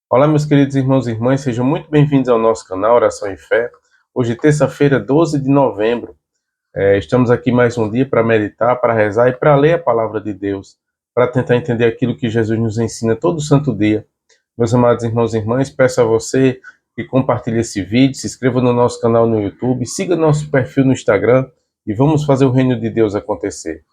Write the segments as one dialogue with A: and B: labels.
A: Olá, meus queridos irmãos e irmãs, sejam muito bem-vindos ao nosso canal Oração e Fé. Hoje, terça-feira, 12 de novembro, estamos aqui mais um dia para meditar, para rezar e para ler a palavra de Deus, para tentar entender aquilo que Jesus nos ensina todo santo dia. Meus amados irmãos e irmãs, peço a você que compartilhe esse vídeo, se inscreva no nosso canal no YouTube, siga nosso perfil no Instagram e vamos fazer o reino de Deus acontecer.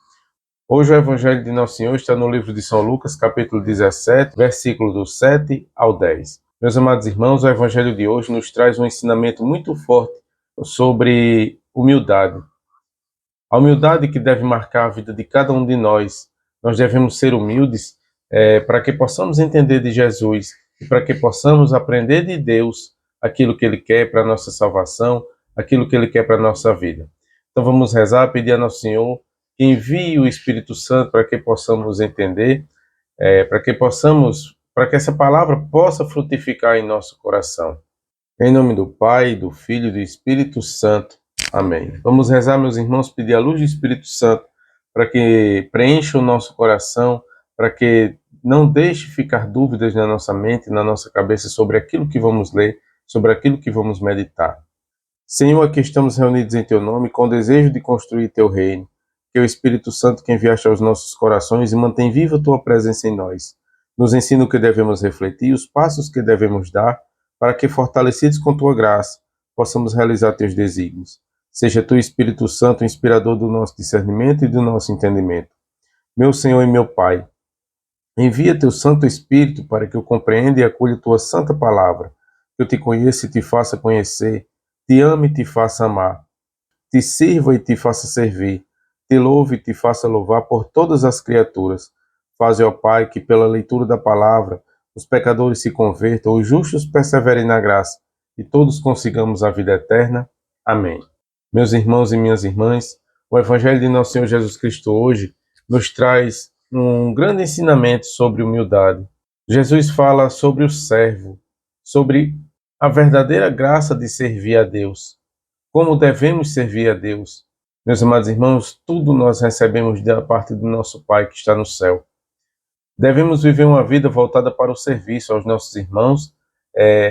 A: Hoje o Evangelho de Nosso Senhor está no livro de São Lucas, capítulo 17, versículo do 7 ao 10. Meus amados irmãos, o Evangelho de hoje nos traz um ensinamento muito forte sobre humildade. A humildade que deve marcar a vida de cada um de nós. Nós devemos ser humildes para que possamos entender de Jesus e para que possamos aprender de Deus aquilo que Ele quer para a nossa salvação, aquilo que Ele quer para a nossa vida. Então vamos rezar, pedir a Nosso Senhor que envie o Espírito Santo para que possamos entender, para que essa palavra possa frutificar em nosso coração. Em nome do Pai, do Filho e do Espírito Santo. Amém. Vamos rezar, meus irmãos, pedir a luz do Espírito Santo para que preencha o nosso coração, para que não deixe ficar dúvidas na nossa mente, na nossa cabeça sobre aquilo que vamos ler, sobre aquilo que vamos meditar. Senhor, aqui estamos reunidos em Teu nome com o desejo de construir Teu reino, que é o Espírito Santo que enviaste aos nossos corações e mantém viva a Tua presença em nós. Nos ensina o que devemos refletir, os passos que devemos dar, para que, fortalecidos com Tua graça, possamos realizar Teus desígnios. Seja Tu, Espírito Santo, o inspirador do nosso discernimento e do nosso entendimento. Meu Senhor e meu Pai, envia Teu Santo Espírito para que eu compreenda e acolha Tua santa palavra, que eu Te conheça e Te faça conhecer, Te ame e Te faça amar, Te sirva e Te faça servir, Te louve e Te faça louvar por todas as criaturas. Faze, ó Pai, que pela leitura da palavra os pecadores se convertam, os justos perseverem na graça e todos consigamos a vida eterna. Amém. Meus irmãos e minhas irmãs, o Evangelho de Nosso Senhor Jesus Cristo hoje nos traz um grande ensinamento sobre humildade. Jesus fala sobre o servo, sobre a verdadeira graça de servir a Deus, como devemos servir a Deus. Meus amados irmãos, tudo nós recebemos da parte do nosso Pai que está no céu. Devemos viver uma vida voltada para o serviço aos nossos irmãos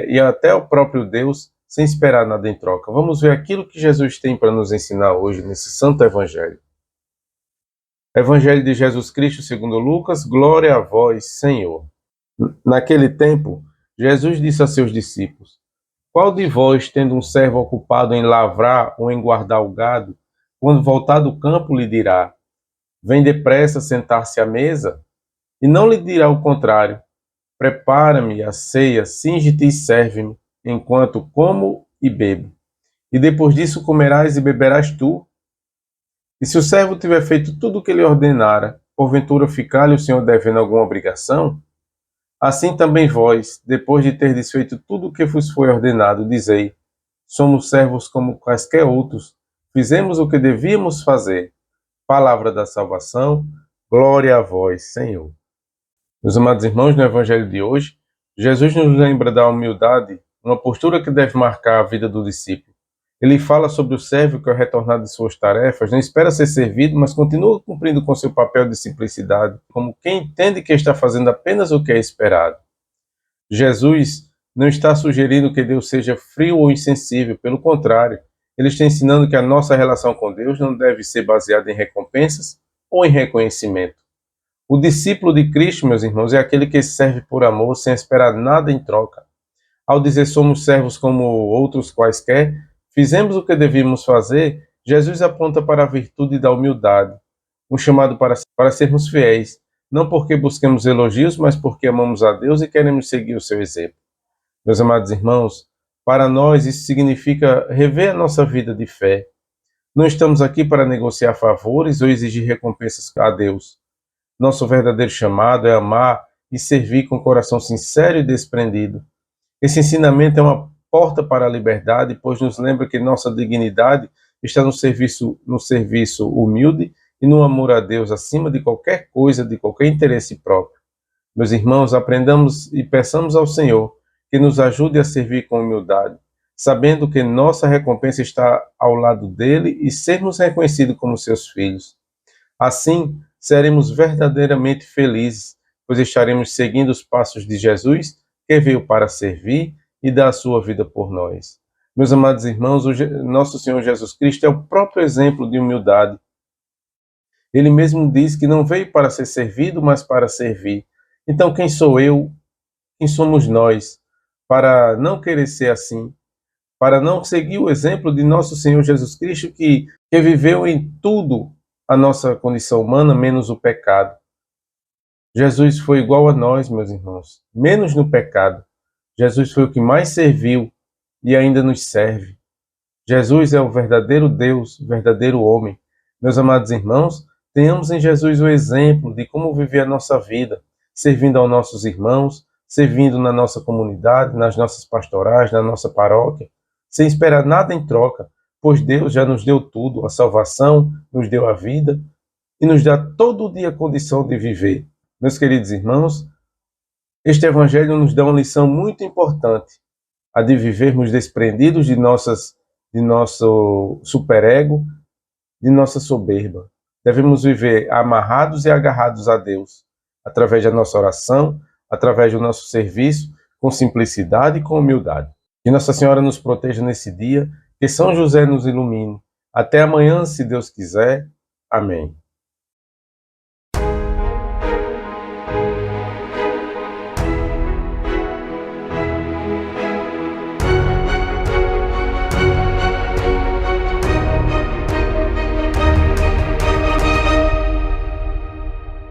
A: e até ao próprio Deus, sem esperar nada em troca. Vamos ver aquilo que Jesus tem para nos ensinar hoje nesse Santo Evangelho. Evangelho de Jesus Cristo segundo Lucas, glória a vós, Senhor. Naquele tempo, Jesus disse a seus discípulos: qual de vós, tendo um servo ocupado em lavrar ou em guardar o gado, quando voltar do campo lhe dirá: vem depressa sentar-se à mesa? E não lhe dirá o contrário: prepara-me a ceia, singe-te e serve-me, enquanto como e bebo. E depois disso comerás e beberás tu? E se o servo tiver feito tudo o que lhe ordenara, porventura ficar-lhe o Senhor devendo alguma obrigação? Assim também vós, depois de terdes feito tudo o que vos foi ordenado, dizei: somos servos como quaisquer outros, fizemos o que devíamos fazer. Palavra da salvação, glória a vós, Senhor. Meus amados irmãos, no Evangelho de hoje, Jesus nos lembra da humildade, uma postura que deve marcar a vida do discípulo. Ele fala sobre o servo que, ao retornar de suas tarefas, não espera ser servido, mas continua cumprindo com seu papel de simplicidade, como quem entende que está fazendo apenas o que é esperado. Jesus não está sugerindo que Deus seja frio ou insensível, pelo contrário, ele está ensinando que a nossa relação com Deus não deve ser baseada em recompensas ou em reconhecimento. O discípulo de Cristo, meus irmãos, é aquele que serve por amor, sem esperar nada em troca. Ao dizer somos servos como outros quaisquer, fizemos o que devíamos fazer, Jesus aponta para a virtude da humildade, um chamado para sermos fiéis, não porque busquemos elogios, mas porque amamos a Deus e queremos seguir o seu exemplo. Meus amados irmãos, para nós isso significa rever a nossa vida de fé. Não estamos aqui para negociar favores ou exigir recompensas a Deus. Nosso verdadeiro chamado é amar e servir com coração sincero e desprendido. Esse ensinamento é uma porta para a liberdade, pois nos lembra que nossa dignidade está no serviço humilde e no amor a Deus acima de qualquer coisa, de qualquer interesse próprio. Meus irmãos, aprendamos e peçamos ao Senhor que nos ajude a servir com humildade, sabendo que nossa recompensa está ao lado dele e sermos reconhecidos como seus filhos. Assim, seremos verdadeiramente felizes, pois estaremos seguindo os passos de Jesus, que veio para servir e dar a sua vida por nós. Meus amados irmãos, nosso Senhor Jesus Cristo é o próprio exemplo de humildade. Ele mesmo diz que não veio para ser servido, mas para servir. Então, quem sou eu? Quem somos nós para não querer ser assim? Para não seguir o exemplo de nosso Senhor Jesus Cristo, que viveu em tudo a nossa condição humana, menos o pecado. Jesus foi igual a nós, meus irmãos, menos no pecado. Jesus foi o que mais serviu e ainda nos serve. Jesus é o verdadeiro Deus, o verdadeiro homem. Meus amados irmãos, tenhamos em Jesus o exemplo de como viver a nossa vida, servindo aos nossos irmãos, servindo na nossa comunidade, nas nossas pastorais, na nossa paróquia, sem esperar nada em troca, pois Deus já nos deu tudo, a salvação, nos deu a vida e nos dá todo dia a condição de viver. Meus queridos irmãos, este Evangelho nos dá uma lição muito importante, a de vivermos desprendidos de nosso superego, de nossa soberba. Devemos viver amarrados e agarrados a Deus, através da nossa oração, através do nosso serviço, com simplicidade e com humildade. Que Nossa Senhora nos proteja nesse dia, que São José nos ilumine. Até amanhã, se Deus quiser. Amém.